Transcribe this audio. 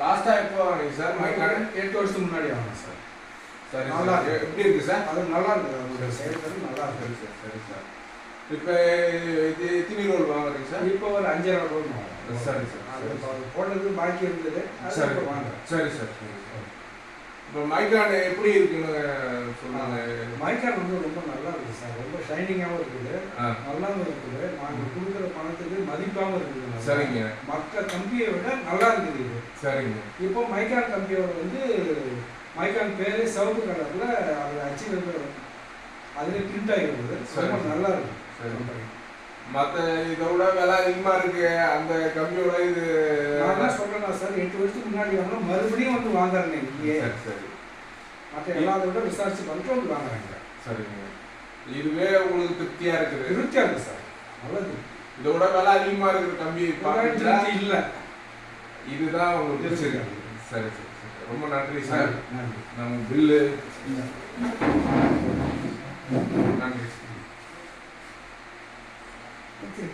லாஸ்ட்டாக எப்போ வாங்கினீங்க சார் மைக்கார்டு? 8 வருஷத்துக்கு முன்னாடி வாங்கினேன் சார். சரி நல்லா சார். எப்படி இருக்குது சார்? அது நல்லா இருக்குது, அவங்களுடைய செயல்பாடு நல்லா இருக்குது. சரி சார், சரி சார். இப்போ இது எத்தனை ரோல் வாங்குறீங்க சார்? இப்போ ஒரு 5,000 ரூபாய் வாங்குறேன். சரி சார். அது போடுறது பாக்கி இருந்தது, சரி அது வாங்குறேன். சரி சார், சரி சார். இப்போ மைக்கார்டு எப்படி இருக்குன்னு சொன்னாங்க. மைக்கார்டு வந்து ரொம்ப நல்லா இருக்குது சார், ரொம்ப ஷைனிங்காகவும் இருக்குது, நல்லாவும் இருக்குது. நாங்கள் கொடுக்குற பணத்துக்கு மதிப்பாகவும் இருக்குது. சரிங்க. மற்ற கம்பியை விட நல்லா இருக்குது இது. சரிங்க. இப்போ மைக்கான் கம்பியோட வந்து மைக்கான் பேரே சிவப்பு கலரில் அதில் அச்சில் அதிலே பிரிண்ட் ஆகிருக்குது. ரொம்ப நல்லா இருக்குது. சரி. மற்ற இதை விட விலை அதிகமாக இருக்கு அந்த கம்பியோட இது. நான் தான் சொல்கிறேன்னா சார், 8 வருஷத்துக்கு முன்னாடி வாங்கினா மறுபடியும் வந்து வாங்குறேன் இங்கேயே. சரி சரி. மற்ற எல்லாத்த விட விசாரிச்சு பண்ணிட்டு வந்து வாங்குறாங்க. சரிங்க. இதுவே உங்களுக்கு திருப்தியாக இருக்குது? திருப்தியாக இருக்குது சார், நல்லது. இதை விட விலை அதிகமாக இருக்கிற கம்பி திருப்தி இல்லை, இதுதான் உங்களுக்கு பிடிச்சிருக்கு. சரி சரி சரி, ரொம்ப நன்றி சார். நன்றி. நம்ம பில்லு நன்றி. ஓகே.